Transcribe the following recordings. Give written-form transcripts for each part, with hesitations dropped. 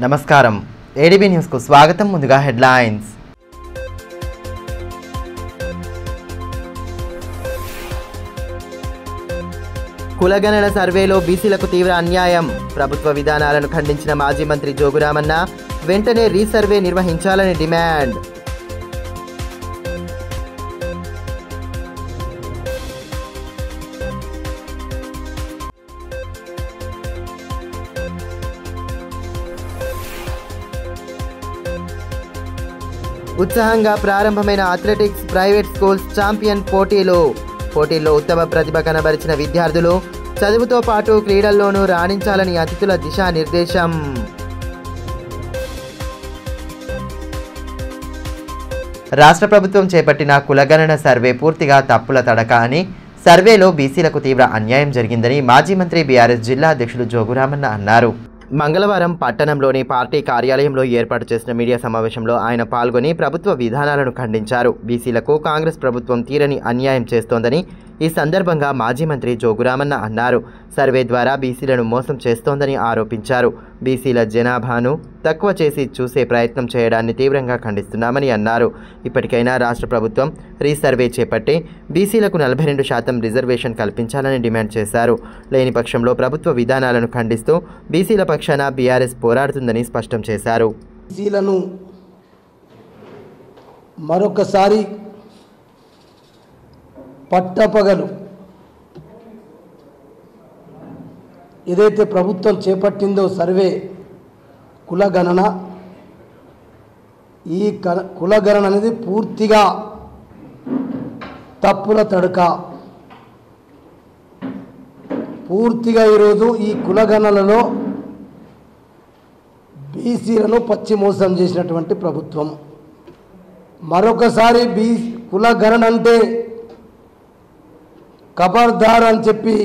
నమస్కారం ADB news కు స్వాగతం. ముందుగా హెడ్లైన్స్. కులగణన సర్వేలో బీసీలకు తీవ్ర అన్యాయం. ప్రభుత్వ విధానాలను ఖండించిన మాజీ మంత్రి జోగురామన్న వెంటనే రీసర్వే నిర్వహించాలని డిమాండ్. ఉత్సాహంగా ప్రారంభమైన అథ్లెటిక్స్ ప్రైవేట్ స్కూల్స్ ఛాంపియన్ పోటీల్లో ఉత్తమ ప్రతిభ కనబరిచిన విద్యార్థులు చదువుతో పాటు క్రీడల్లోనూ రాణించాలని అతిథుల దిశానిర్దేశం. రాష్ట్ర ప్రభుత్వం చేపట్టిన కులగణన సర్వే పూర్తిగా తప్పుల తడక అని, సర్వేలో బీసీలకు తీవ్ర అన్యాయం జరిగిందని మాజీ మంత్రి బీఆర్ఎస్ జిల్లా అధ్యక్షుడు జోగురామన్న అన్నారు. మంగళవారం పట్టణంలోని పార్టీ కార్యాలయంలో ఏర్పాటు చేసిన మీడియా సమావేశంలో ఆయన పాల్గొని ప్రభుత్వ విధానాలను ఖండించారు. బీసీలకు కాంగ్రెస్ ప్రభుత్వం తీరని అన్యాయం చేస్తోందని ఈ సందర్భంగా మాజీ మంత్రి జోగురామన్న అన్నారు. సర్వే ద్వారా బీసీలను మోసం చేస్తోందని ఆరోపించారు. బీసీల జనాభాను తక్కువ చేసి చూసే ప్రయత్నం చేయడాన్ని తీవ్రంగా ఖండిస్తున్నామని అన్నారు. ఇప్పటికైనా రాష్ట్ర ప్రభుత్వం రీసర్వే చేపట్టి బీసీలకు 42% రిజర్వేషన్ కల్పించాలని డిమాండ్ చేశారు. లేని పక్షంలో ప్రభుత్వ విధానాలను ఖండిస్తూ బీసీల పక్షాన బీఆర్ఎస్ పోరాడుతుందని స్పష్టం చేశారు. బీసీలను మరొకసారి పట్టపగలు ఏదైతే ప్రభుత్వం చేపట్టిందో సర్వే కులగణన, ఈ కులగణన అనేది పూర్తిగా తప్పుల తడక. పూర్తిగా ఈరోజు ఈ కులగణనలో బీసీలను పచ్చి మోసం చేసినటువంటి ప్రభుత్వం. మరొకసారి కులగణన అంటే ఖబర్దార్ అని చెప్పి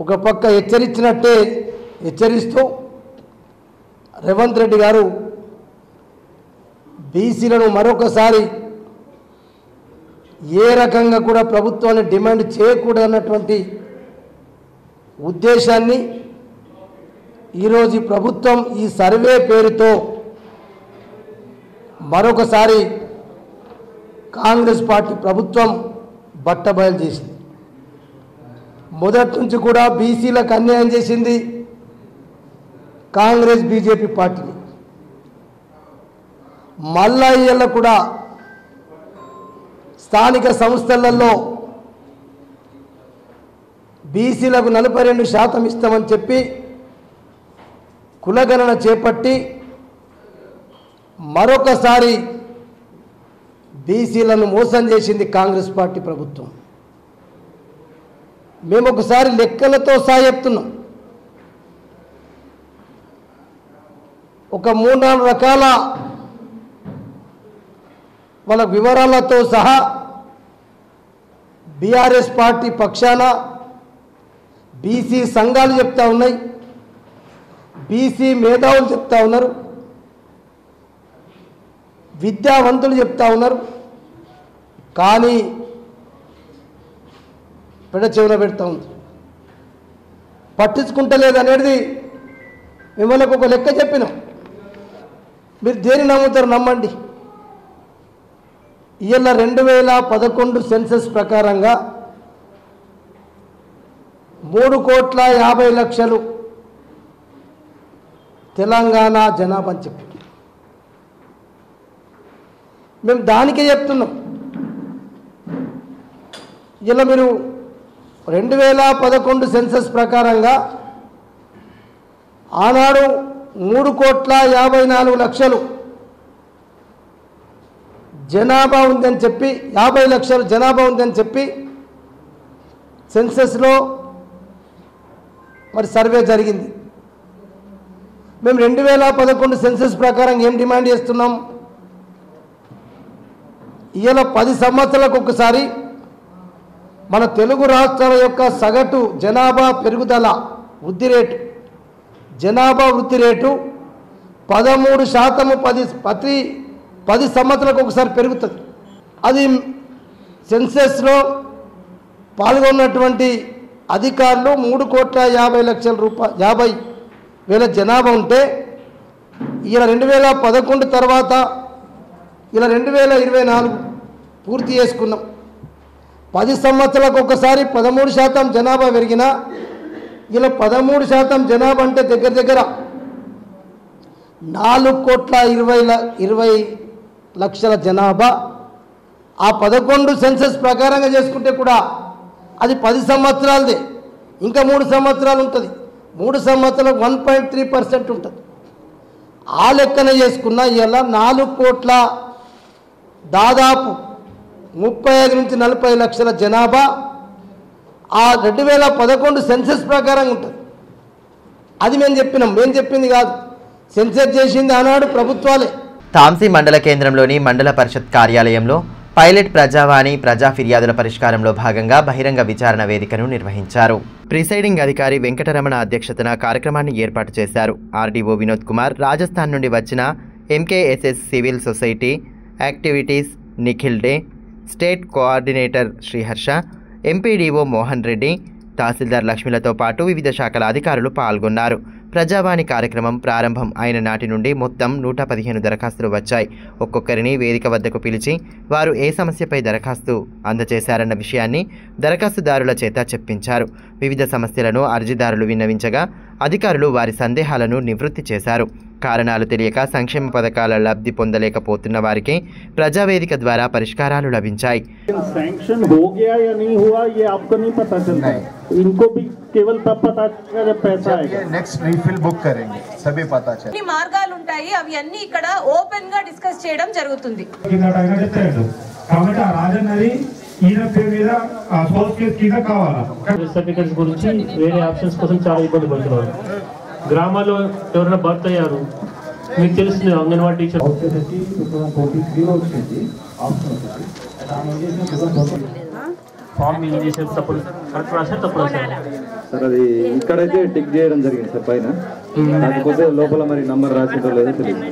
ఒక పక్క హెచ్చరించినట్టే హెచ్చరిస్తూ రేవంత్ రెడ్డి గారు బీసీలను మరొకసారి ఏ రకంగా కూడా ప్రభుత్వాన్ని డిమాండ్ చేయకూడదన్నటువంటి ఉద్దేశాన్ని ఈరోజు ప్రభుత్వం ఈ సర్వే పేరుతో మరొకసారి కాంగ్రెస్ పార్టీ ప్రభుత్వం బట్టబయలు చేసింది. మొదటి నుంచి కూడా బీసీలకు అన్యాయం చేసింది కాంగ్రెస్ బీజేపీ పార్టీని. మళ్ళా ఇళ్ళ కూడా స్థానిక సంస్థలలో బీసీలకు 42% ఇస్తామని చెప్పి కులగణన చేపట్టి మరొకసారి బీసీలను మోసం చేసింది కాంగ్రెస్ పార్టీ ప్రభుత్వం. మేము ఒకసారి లెక్కలతో సహా చెప్తున్నాం. ఒక 3-4 రకాల వాళ్ళ వివరాలతో సహా బీఆర్ఎస్ పార్టీ పక్షాన బీసీ సంఘాలు చెప్తా ఉన్నాయి, బీసీ మేధావులు చెప్తా ఉన్నారు, విద్యావంతులు చెప్తా ఉన్నారు. కానీ పెద్ద చెవున పెడతా ఉంది, పట్టించుకుంటలేదు అనేది. మిమ్మల్ని ఒక లెక్క చెప్పినాం, మీరు దేని నమ్ముతారు నమ్మండి. ఇవాళ 2011 సెన్సస్ ప్రకారంగా 3,50,00,000 తెలంగాణ జనాభా అని చెప్పి మేము దానికే చెప్తున్నాం. ఇలా మీరు 2011 సెన్సస్ ప్రకారంగా ఆనాడు 3,54,00,000 జనాభా ఉందని చెప్పి 50,00,000 జనాభా ఉందని చెప్పి సెన్సస్లో మరి సర్వే జరిగింది. మేము 2011 సెన్సస్ ప్రకారం ఏం డిమాండ్ చేస్తున్నాం? ఇలా 10 సంవత్సరాలకు ఒకసారి మన తెలుగు రాష్ట్రాల యొక్క సగటు జనాభా పెరుగుదల వృద్ధి రేటు, జనాభా వృద్ధి రేటు 13% 10 సంవత్సరాలకు ఒకసారి పెరుగుతుంది. అది సెన్సస్లో పాల్గొన్నటువంటి అధికారులు 3,50,00,000 వేల జనాభా ఉంటే ఇలా 2011 తర్వాత ఇలా 2024 పూర్తి చేసుకున్నాం. 10 సంవత్సరాలకు ఒకసారి 13% జనాభా పెరిగినా ఇలా 13% జనాభా అంటే దగ్గర దగ్గర 4,20,20,00,000 జనాభా. ఆ 11 సెన్సస్ ప్రకారంగా చేసుకుంటే కూడా అది 10 సంవత్సరాలదే. ఇంకా 3 సంవత్సరాలు ఉంటుంది. 3 సంవత్సరాలకు 1.3% ఉంటుంది. ఆ లెక్కన చేసుకున్న ఇలా 4 కోట్ల దాదాపు 35 నుంచి 40 లక్షల జనాభా ఆ 2011 సెన్సస్ ప్రకారం ఉంటుంది. అది మేము చెప్పింది కాదు, సెన్సస్ చేసింది ఆనాడు ప్రభుత్వాలే. తాంసీ మండల కేంద్రంలోని మండల పరిషత్ కార్యాలయంలో పైలట్ ప్రజావాణి ప్రజా ఫిర్యాదుల పరిష్కారంలో భాగంగా బహిరంగ విచారణ వేదికను నిర్వహించారు. ప్రిసైడింగ్ అధికారి వెంకటరమణ అధ్యక్షతన కార్యక్రమాన్ని ఏర్పాటు చేశారు. ఆర్డీఓ వినోద్ కుమార్, రాజస్థాన్ నుండి వచ్చిన MKSS civil society activities Nikhil Dey, state coordinator Sriharsha, MPDO Mohan Reddy, తహసీల్దార్ లక్ష్మిలతో పాటు వివిధ శాఖల అధికారులు పాల్గొన్నారు. ప్రజావాణి కార్యక్రమం ప్రారంభం అయిన నాటి నుండి మొత్తం 115 దరఖాస్తులు వచ్చాయి. ఒక్కొక్కరిని వేదిక వద్దకు పిలిచి వారు ఏ సమస్యపై దరఖాస్తు అందజేశారన్న విషయాన్ని దరఖాస్తుదారుల చేత చెప్పించారు. వివిధ సమస్యలను అర్జీదారులు విన్నవించగా అధికారులు వారి సందేహాలను నివృత్తి చేశారు. కారణాలు తెలియక సంక్షేమ పథకాల లబ్ధి పొందలేకపోతున్న వారికి ప్రజావేదిక ద్వారా పరిష్కారాలు లభించాయి. మార్గాలు ఉంటాయి, అవి అన్ని ఇక్కడ ఓపెన్ గా డిస్కస్ చేయడం జరుగుతుంది. సర్టిఫికెట్స్ గురించి వేరే ఆప్షన్స్ కోసం చాలా ఇబ్బంది పడుతున్నారు. గ్రామాల్లో ఎవరైనా బర్త్ అయ్యారు, మీకు తెలిసిన అంగన్వాడీ టీచర్ ఫామ్ ఏం చేసే తప్పుడు కరెక్ట్ రాశారు, తప్పుడు రాశారు సార్. అది ఇక్కడైతే టిక్ చేయడం జరిగింది సార్ పైన, కాకపోతే లోపల మరి నంబర్ రాసిందో లేదో తెలియదు.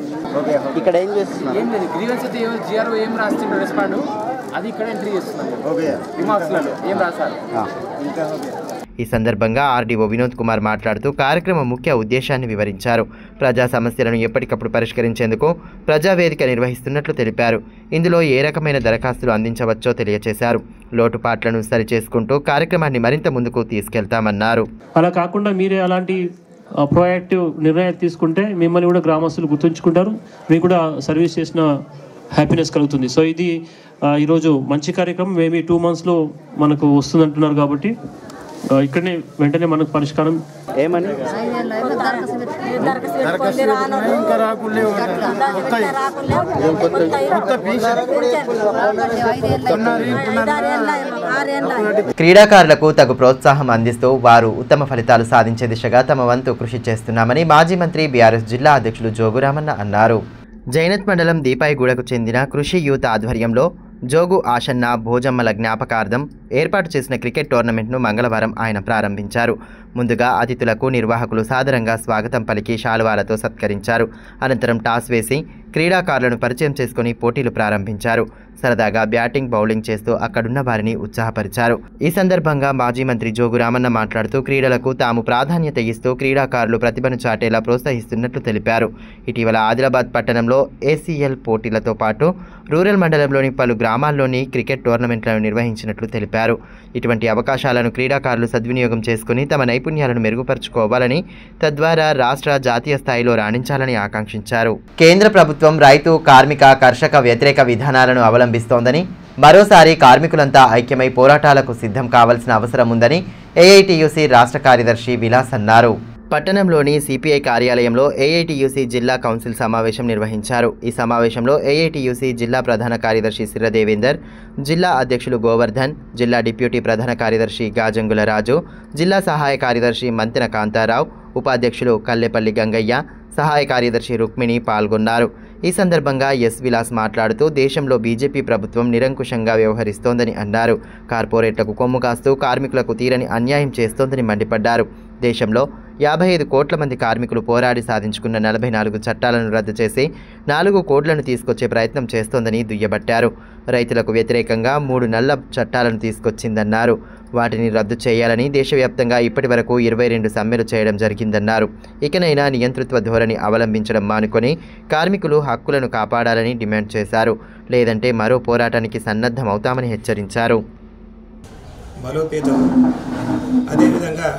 ఇక్కడ ఏం చేస్తున్నారు? ఏం రాస్తుండ్రు రెస్పాండ్ అది ఇక్కడ ఎంట్రీ చేస్తున్నారు. రిమార్క్స్లలో ఏం రాశారు. ఈ సందర్భంగా ఆర్డీఓ వినోద్ కుమార్ మాట్లాడుతూ కార్యక్రమం ముఖ్య ఉద్దేశాన్ని వివరించారు. ప్రజా సమస్యలను ఎప్పటికప్పుడు పరిష్కరించేందుకు ప్రజావేదిక నిర్వహిస్తున్నట్లు తెలిపారు. ఇందులో ఏ రకమైన దరఖాస్తులు అందించవచ్చో తెలియజేశారు. లోటుపాట్లను సరిచేసుకుంటూ కార్యక్రమాన్ని మరింత ముందుకు తీసుకెళ్తామన్నారు. అలా కాకుండా మీరే అలాంటి ప్రొయాక్టివ్ నిర్ణయాలు తీసుకుంటే మిమ్మల్ని కూడా గ్రామస్తులు గుర్తుంచుకుంటారు, మీకు కూడా సర్వీస్ చేసిన హ్యాపీనెస్ కలుగుతుంది. సో ఇది ఈరోజు మంచి కార్యక్రమం. మేబీ 2 monthsలో మనకు వస్తుందంటున్నారు కాబట్టి ఇక్కడనే వెంటనే మనకు పరిష్కారం ఏమని క్రీడాకారులకు తగు ప్రోత్సాహం అందిస్తూ వారు ఉత్తమ ఫలితాలు సాధించే దిశగా తమ వంతు కృషి చేస్తున్నామని మాజీ మంత్రి బీఆర్ఎస్ జిల్లా అధ్యక్షులు జోగురామన్న అన్నారు. జైనత్ మండలం దీపాయిగూడకు చెందిన కృషి యూత్ ఆధ్వర్యంలో జోగు ఆషన్న భోజమ్మల జ్ఞాపకార్థం ఏర్పాటు చేసిన క్రికెట్ టోర్నమెంట్ను మంగళవారం ఆయన ప్రారంభించారు. ముందుగా అతిథులకు నిర్వాహకులు సాదరంగా స్వాగతం పలికి శాలువాలతో సత్కరించారు. అనంతరం టాస్ వేసి క్రీడాకారులను పరిచయం చేసుకుని పోటీలు ప్రారంభించారు. సరదాగా బ్యాటింగ్ బౌలింగ్ చేస్తూ అక్కడున్న వారిని ఉత్సాహపరిచారు. ఈ సందర్భంగా మాజీ మంత్రి జోగురామన్న మాట్లాడుతూ క్రీడలకు తాము ప్రాధాన్యత ఇస్తూ క్రీడాకారులు ప్రతిభను చాటేలా ప్రోత్సహిస్తున్నట్లు తెలిపారు. ఇటీవల ఆదిలాబాద్ పట్టణంలో ఏసీఎల్ పోటీలతో పాటు రూరల్ మండలంలోని పలు గ్రామాల్లోని క్రికెట్ టోర్నమెంట్లను నిర్వహించినట్లు తెలిపారు. ఇటువంటి అవకాశాలను క్రీడాకారులు సద్వినియోగం చేసుకుని తమ నైపుణ్యాలను మెరుగుపరుచుకోవాలని, తద్వారా రాష్ట్ర జాతీయ స్థాయిలో రాణించాలని ఆకాంక్షించారు. కేంద్ర ప్రభుత్వం రైతు, కార్మిక, కర్షక వ్యతిరేక విధానాలను అవలంబిస్తోందని, మరోసారి కార్మికులంతా ఐక్యమై పోరాటాలకు సిద్ధం కావాల్సిన అవసరం ఉందని ఏఐటీయూసీ రాష్ట్ర కార్యదర్శి విలాస్ అన్నారు. పట్టణంలోని సిపిఐ కార్యాలయంలో ఏఐటీయూసీ జిల్లా కౌన్సిల్ సమావేశం నిర్వహించారు. ఈ సమావేశంలో ఏఐటీయూసీ జిల్లా ప్రధాన కార్యదర్శి సిర్ర దేవేందర్, జిల్లా అధ్యక్షులు గోవర్ధన్, జిల్లా డిప్యూటీ ప్రధాన కార్యదర్శి గాజంగుల రాజు, జిల్లా సహాయ కార్యదర్శి మంతెన కాంతారావు, ఉపాధ్యక్షులు కల్లెపల్లి గంగయ్య, సహాయ కార్యదర్శి రుక్మిణి పాల్గొన్నారు. ఈ సందర్భంగా ఎస్ విలాస్ మాట్లాడుతూ దేశంలో బీజేపీ ప్రభుత్వం నిరంకుశంగా వ్యవహరిస్తోందని అన్నారు. కార్పొరేట్లకు కొమ్ము కాస్తూ కార్మికులకు తీరని అన్యాయం చేస్తోందని మండిపడ్డారు. దేశంలో 55 కోట్ల మంది కార్మికులు పోరాడి సాధించుకున్న 44 చట్టాలను రద్దు చేసి 4 కోట్లను తీసుకొచ్చే ప్రయత్నం చేస్తోందని దుయ్యబట్టారు. రైతులకు వ్యతిరేకంగా 3 నల్ల చట్టాలను తీసుకొచ్చిందన్నారు. వాటిని రద్దు చేయాలని దేశవ్యాప్తంగా ఇప్పటివరకు 22 సమ్మెలు చేయడం జరిగిందన్నారు. ఇకనైనా నియంతృత్వ ధోరణి అవలంబించడం మానుకొని కార్మికులు హక్కులను కాపాడాలని డిమాండ్ చేశారు. లేదంటే మరో పోరాటానికి సన్నద్ధమవుతామని హెచ్చరించారు. బలోపేతం అదేవిధంగా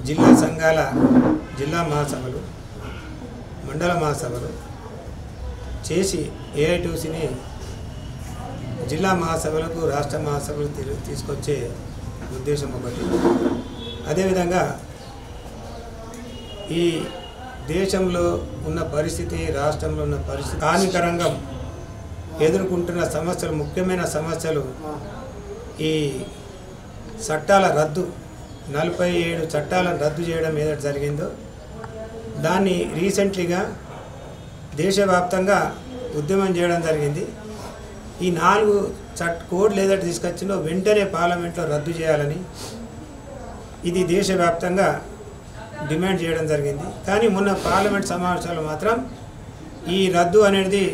జిల్లా సంఘాల జిల్లా మహాసభలు, మండల మహాసభలు చేసి ఏఐటీసీని జిల్లా మహాసభలకు రాష్ట్ర మహాసభలు తీసుకొచ్చే ఉద్దేశం ఒకటి. అదేవిధంగా ఈ దేశంలో ఉన్న పరిస్థితి, రాష్ట్రంలో ఉన్న పరిస్థితి, కార్మిక రంగం ఎదుర్కొంటున్న సమస్యలు, ముఖ్యమైన సమస్యలు ఈ చట్టాల రద్దు, 47 చట్టాలను రద్దు చేయడం ఏదైతే జరిగిందో దాన్ని రీసెంట్లీగా దేశవ్యాప్తంగా ఉద్యమం చేయడం జరిగింది. ఈ 4 కోడ్లు ఏదైతే తీసుకొచ్చిందో వెంటనే పార్లమెంట్లో రద్దు చేయాలని ఇది దేశవ్యాప్తంగా డిమాండ్ చేయడం జరిగింది. కానీ మొన్న పార్లమెంట్ సమావేశాలు మాత్రం ఈ రద్దు అనేది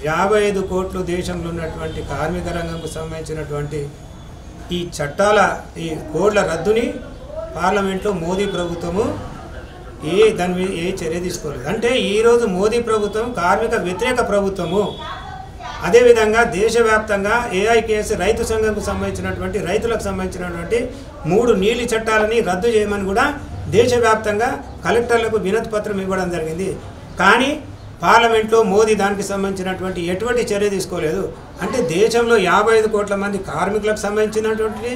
55 కోట్లు దేశంలో ఉన్నటువంటి కార్మిక రంగంకు సంబంధించినటువంటి ఈ చట్టాల ఈ కోడ్ల రద్దుని పార్లమెంట్లో మోదీ ప్రభుత్వము దాని మీద ఏ చర్య తీసుకోలేదు. అంటే ఈరోజు మోదీ ప్రభుత్వం కార్మిక వ్యతిరేక ప్రభుత్వము. అదేవిధంగా దేశవ్యాప్తంగా ఏఐకేఎస్ రైతు సంఘంకు సంబంధించినటువంటి రైతులకు సంబంధించినటువంటి 3 నీలి చట్టాలని రద్దు చేయమని కూడా దేశవ్యాప్తంగా కలెక్టర్లకు వినతి పత్రం ఇవ్వడం జరిగింది. కానీ పార్లమెంట్లో మోదీ దానికి సంబంధించినటువంటి ఎటువంటి చర్య తీసుకోలేదు. అంటే దేశంలో 55 కోట్ల మంది కార్మికులకు సంబంధించినటువంటి,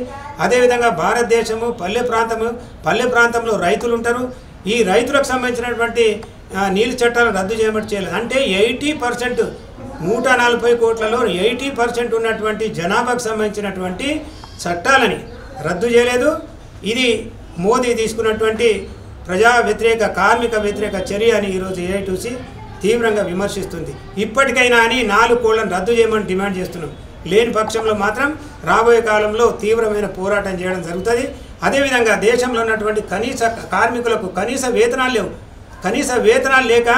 అదేవిధంగా భారతదేశము పల్లె ప్రాంతంలో రైతులు ఉంటారు. ఈ రైతులకు సంబంధించినటువంటి నీలి చట్టాలను రద్దు చేయమని చేయలేదు. అంటే 80% 140 కోట్లలో 80% ఉన్నటువంటి జనాభాకు సంబంధించినటువంటి చట్టాలని రద్దు చేయలేదు. ఇది మోదీ తీసుకున్నటువంటి ప్రజా వ్యతిరేక కార్మిక వ్యతిరేక చర్య అని ఈరోజు ఏఐటీసీ తీవ్రంగా విమర్శిస్తుంది. ఇప్పటికైనా అని 4 కోళ్లను రద్దు చేయమని డిమాండ్ చేస్తున్నాం. లేని పక్షంలో మాత్రం రాబోయే కాలంలో తీవ్రమైన పోరాటం చేయడం జరుగుతుంది. అదేవిధంగా దేశంలో ఉన్నటువంటి కార్మికులకు కనీస వేతనాలు లేవు. కనీస వేతనాలు లేక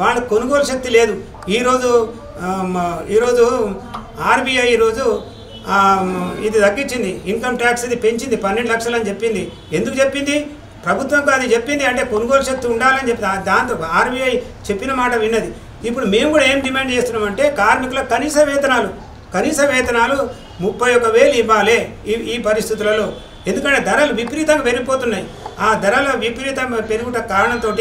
వాళ్ళ కొనుగోలు శక్తి లేదు. ఈరోజు ఆర్బీఐ ఈరోజు ఇది తగ్గించింది, ఇన్కమ్ ట్యాక్స్ ఇది పెంచింది, 12 లక్షలు అని చెప్పింది. ఎందుకు చెప్పింది? ప్రభుత్వంకు అది చెప్పింది అంటే కొనుగోలు శక్తి ఉండాలని చెప్పి దాంతో ఆర్బీఐ చెప్పిన మాట విన్నది. ఇప్పుడు మేము కూడా ఏం డిమాండ్ చేస్తున్నామంటే కార్మికుల కనీస వేతనాలు 31,000 ఇవ్వాలి ఈ పరిస్థితులలో. ఎందుకంటే ధరలు విపరీతంగా పెరిగిపోతున్నాయి. ఆ ధరల విపరీతం పెరుగుట కారణంతో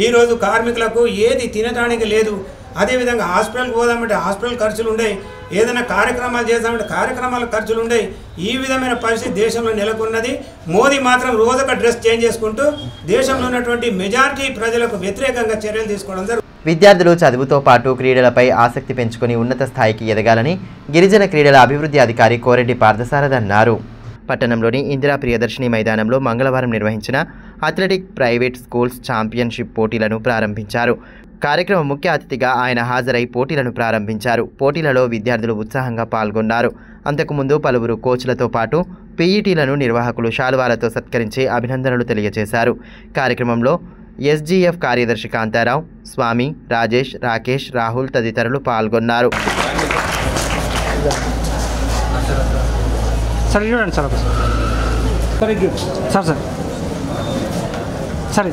ఈరోజు కార్మికులకు ఏది తినడానికి లేదు. అదేవిధంగా హాస్పిటల్కి పోదామంటే హాస్పిటల్ ఖర్చులు ఉండేవి, ఏదైనా కార్యక్రమాలు చేద్దామంటే కార్యక్రమాల ఖర్చులు ఉండేవి. ఈ విధమైన పరిస్థితి దేశంలో నెలకొన్నది. మోదీ మాత్రం రోజొక డ్రెస్ చేంజ్ చేసుకుంటూ దేశంలో ఉన్నటువంటి మెజారిటీ ప్రజలకు వ్యతిరేకంగా చర్యలు తీసుకోవడం జరుగుతుంది. విద్యార్థులు చదువుతో పాటు క్రీడలపై ఆసక్తి పెంచుకొని ఉన్నత స్థాయికి ఎదగాలని గిరిజన క్రీడల అభివృద్ధి అధికారి కోరెడ్డి పార్థసారథి అన్నారు. పట్టణంలోని ఇందిరా ప్రియదర్శిని మైదానంలో మంగళవారం నిర్వహించిన అథ్లెటిక్ ప్రైవేట్ స్కూల్స్ ఛాంపియన్షిప్ పోటీలను ప్రారంభించారు. కార్యక్రమం ముఖ్య అతిథిగా ఆయన హాజరై పోటీలను ప్రారంభించారు. పోటీలలో విద్యార్థులు ఉత్సాహంగా పాల్గొన్నారు. అంతకుముందు పలువురు కోచ్లతో పాటు పీఈటీలను నిర్వాహకులు శాలువాలతో సత్కరించి అభినందనలు తెలియజేశారు. కార్యక్రమంలో ఎస్జీఎఫ్ కార్యదర్శి కాంతారావు, స్వామి, రాజేష్, రాకేష్, రాహుల్ తదితరులు పాల్గొన్నారు. సరే చూడండి సార్, సార్ సరే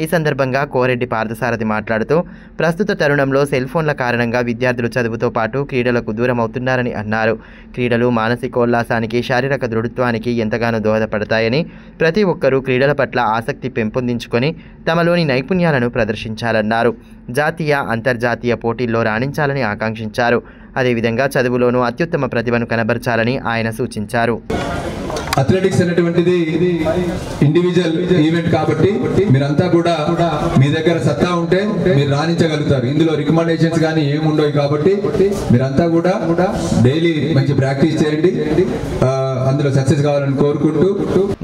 ఈ సందర్భంగా కోరెడ్డి పార్థసారథి మాట్లాడుతూ ప్రస్తుత తరుణంలో సెల్ ఫోన్ల కారణంగా విద్యార్థులు చదువుతో పాటు క్రీడలకు దూరం అవుతున్నారని అన్నారు. క్రీడలు మానసికోల్లాసానికి, శారీరక దృఢత్వానికి ఎంతగానో దోహదపడతాయని, ప్రతి ఒక్కరూ క్రీడల పట్ల ఆసక్తి పెంపొందించుకొని తమలోని నైపుణ్యాలను ప్రదర్శించాలన్నారు. జాతీయ, అంతర్జాతీయ పోటీల్లో రాణించాలని ఆకాంక్షించారు. అదేవిధంగా చదువులోనూ అత్యుత్తమ ప్రతిభను కనబరచాలని ఆయన సూచించారు. అథ్లెటిక్స్ అనేటువంటిది ఇండివిజువల్ ఈవెంట్ కాబట్టి మీరంతా కూడా మీ దగ్గర సత్తా ఉంటే మీరు రాణించగలుగుతారు. ఇందులో రికమెండేషన్స్ కానీ ఏముండవు కాబట్టి మీరంతా కూడా డైలీ మంచి ప్రాక్టీస్ చేయండి, అందులో సక్సెస్ కావాలని కోరుకుంటూ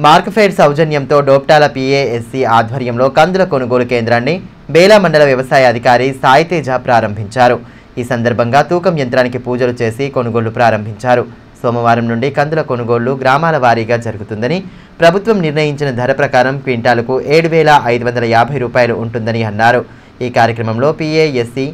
మార్క్ ఫెయిర్ సౌజన్యంతో డోప్టాల పిఏఎస్సి ఆధ్వర్యంలో కందుల కొనుగోలు కేంద్రాన్ని బేలా మండల వ్యవసాయ అధికారి సాయి తేజ ప్రారంభించారు. ఈ సందర్భంగా తూకం యంత్రానికి పూజలు చేసి కొనుగోళ్లు ప్రారంభించారు. సోమవారం నుండి కందుల కొనుగోళ్లు గ్రామాల వారీగా జరుగుతుందని, ప్రభుత్వం నిర్ణయించిన ధర ప్రకారం క్వింటాలకు 7,550 రూపాయలు ఉంటుందని అన్నారు. ఈ కార్యక్రమంలో పిఏఎస్సి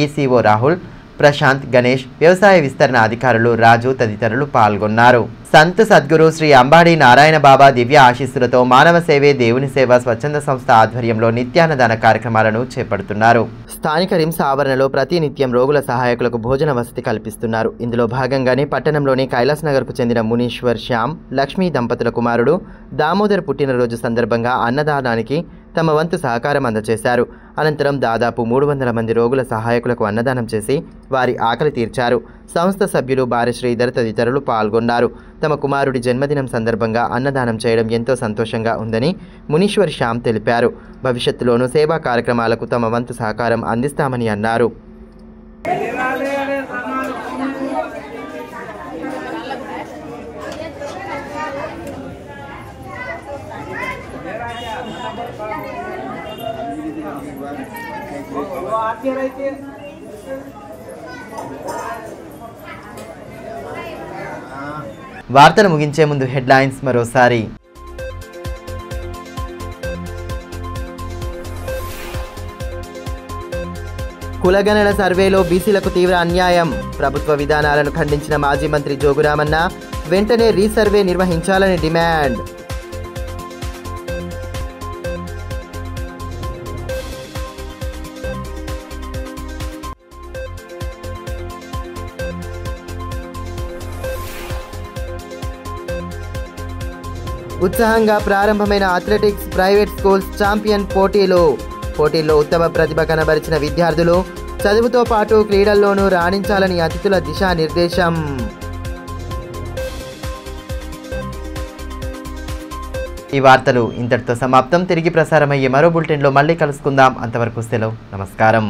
ఈసీఓ రాహుల్, ప్రశాంత్, గణేష్, వ్యవసాయ విస్తరణ అధికారులు రాజు తదితరులు పాల్గొన్నారు. సంత్ సద్గురు శ్రీ అంబాడి నారాయణ బాబా దివ్య ఆశీస్సులతో మానవ సేవే దేవుని సేవ స్వచ్ఛంద సంస్థ ఆధ్వర్యంలో నిత్యాన్నదాన కార్యక్రమాలను చేపడుతున్నారు. స్థానిక రిమ్స్ ఆవరణలో ప్రతి నిత్యం రోగుల సహాయకులకు భోజన వసతి కల్పిస్తున్నారు. ఇందులో భాగంగానే పట్టణంలోని కైలాస్ నగర్కు చెందిన మునీశ్వర్ శ్యామ్, లక్ష్మీ దంపతుల కుమారుడు దామోదర్ పుట్టినరోజు సందర్భంగా అన్నదానానికి తమ వంతు సహకారం అందజేశారు. అనంతరం దాదాపు 300 మంది రోగుల సహాయకులకు అన్నదానం చేసి వారి ఆకలి తీర్చారు. సంస్థ సభ్యులు బారి శ్రీధర్ తదితరులు పాల్గొన్నారు. తమ కుమారుడి జన్మదినం సందర్భంగా అన్నదానం చేయడం ఎంతో సంతోషంగా ఉందని మునీశ్వర్ శ్యామ్ తెలిపారు. భవిష్యత్తులోనూ సేవా కార్యక్రమాలకు తమ వంతు సహకారం అందిస్తామని అన్నారు. వార్తలు ముగించే ముందు హెడ్లైన్స్ మరోసారి. కులగణన సర్వేలో బీసీలకు తీవ్ర అన్యాయం. ప్రభుత్వ విధానాలను ఖండించిన మాజీ మంత్రి జోగురామన్న వెంటనే రీసర్వే నిర్వహించాలని డిమాండ్. ఉత్సాహంగా ప్రారంభమైన అథ్లెటిక్స్ ప్రైవేట్ స్కూల్స్ ఛాంపియన్ పోటీల్లో ఉత్తమ ప్రతిభ కనబరిచిన విద్యార్థులు చదువుతో పాటు క్రీడల్లోనూ రాణించాలని అతిథుల దిశానిర్దేశం. ఈ వార్తలు ఇంతటితో సమాప్తం. తిరిగి ప్రసారమయ్యే మరో బులెటిన్లో మళ్ళీ కలుసుకుందాం. అంతవరకు సెలవు. నమస్కారం.